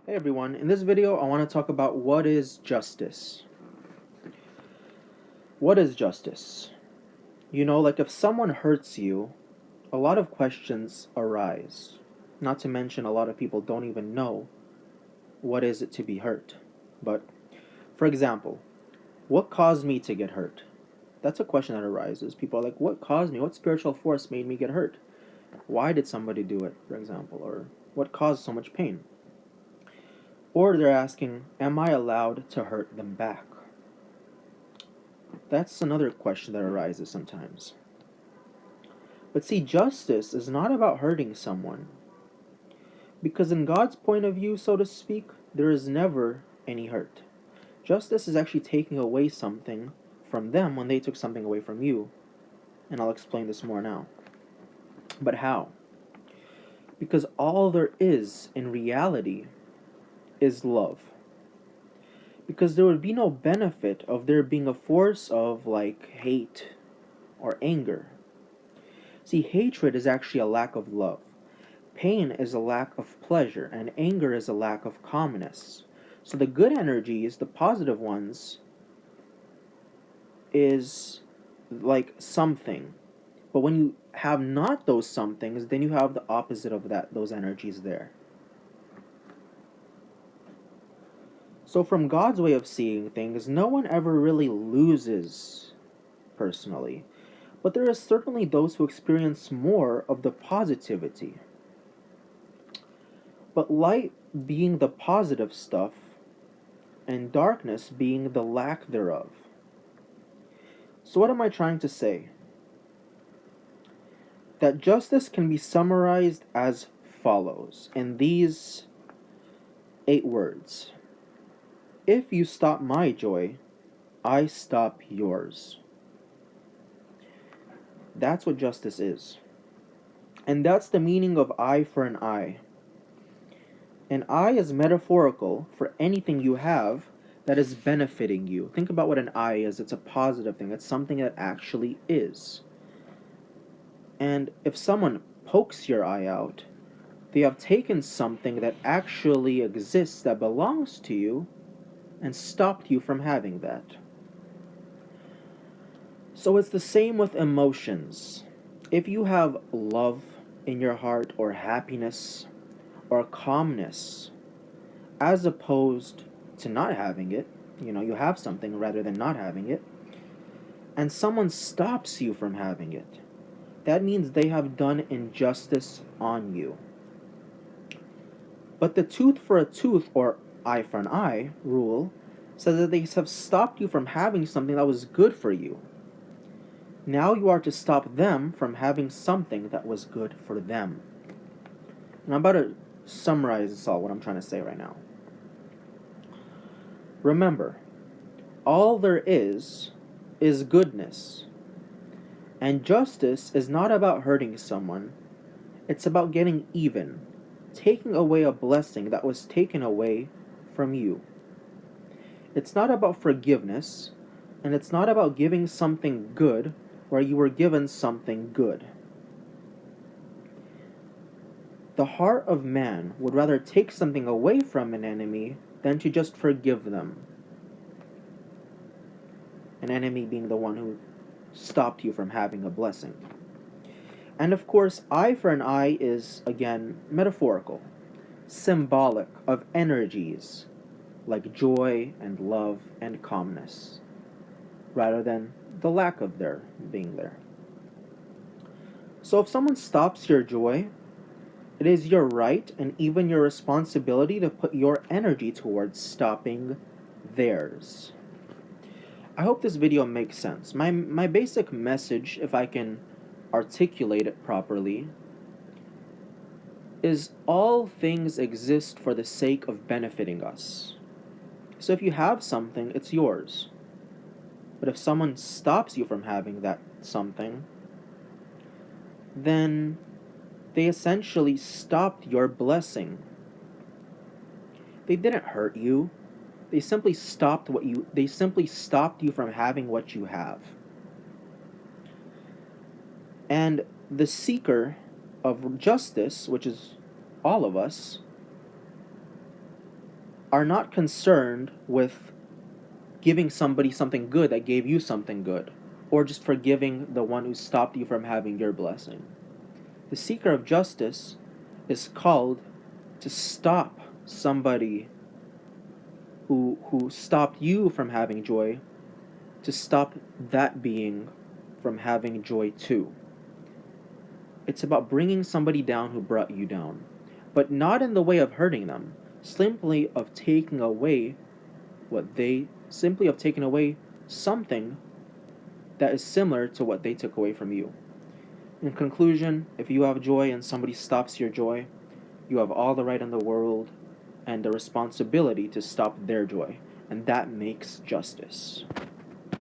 Hey everyone, in this video I want to talk about what is justice. What is justice? Like if someone hurts you, a lot of questions arise. Not to mention a lot of people don't even know what is it to be hurt. But for example, what caused me to get hurt? That's a question that arises. People are like, what caused me? What spiritual force made me get hurt? Why did somebody do it, for example? Or what caused so much pain? Or they're asking, am I allowed to hurt them back? That's another question that arises sometimes. But see, justice is not about hurting someone. Because in God's point of view, so to speak, there is never any hurt. Justice is actually taking away something from them when they took something away from you. And I'll explain this more now. But how? Because all there is in reality is love. Because there would be no benefit of there being a force of like hate or anger. See, hatred is actually a lack of love. Pain is a lack of pleasure, and anger is a lack of calmness. So the good energies, the positive ones, is like something. But when you have not those somethings, then you have the opposite of those energies there. So from God's way of seeing things, no one ever really loses personally. But there are certainly those who experience more of the positivity. But light being the positive stuff, and darkness being the lack thereof. So, what am I trying to say? That justice can be summarized as follows in these 8 words: If you stop my joy, I stop yours. That's what justice is. And that's the meaning of eye for an eye. An eye is metaphorical for anything you have that is benefiting you. Think about what an eye is. It's a positive thing. It's something that actually is. And if someone pokes your eye out, they have taken something that actually exists, that belongs to you, and stopped you from having that. So it's the same with emotions. If you have love in your heart, or happiness, or calmness, as opposed to not having it, you have something rather than not having it, and someone stops you from having it, that means they have done injustice on you. But the tooth for a tooth, or eye for an eye rule says that they have stopped you from having something that was good for you. Now you are to stop them from having something that was good for them. And I'm about to summarize this all, what I'm trying to say right now. Remember, all there is goodness. And justice is not about hurting someone, it's about getting even, taking away a blessing that was taken away from you. It's not about forgiveness, and it's not about giving something good where you were given something good. The heart of man would rather take something away from an enemy than to just forgive them. An enemy being the one who stopped you from having a blessing. And of course, eye for an eye is, again, metaphorical, symbolic of energies like joy and love and calmness, rather than the lack of their being there. So if someone stops your joy, it is your right and even your responsibility to put your energy towards stopping theirs. I hope this video makes sense. My basic message, if I can articulate it properly, is all things exist for the sake of benefiting us. So if you have something, it's yours. But if someone stops you from having that something, then they essentially stopped your blessing. They didn't hurt you. They simply stopped you from having what you have. And the seeker of justice, which is all of us, are not concerned with giving somebody something good that gave you something good, or just forgiving the one who stopped you from having your blessing. The seeker of justice is called to stop somebody who stopped you from having joy, to stop that being from having joy too. It's about bringing somebody down who brought you down, but not in the way of hurting them, simply of taking away something that is similar to what they took away from you. In conclusion, if you have joy and somebody stops your joy, you have all the right in the world and the responsibility to stop their joy, and that makes justice.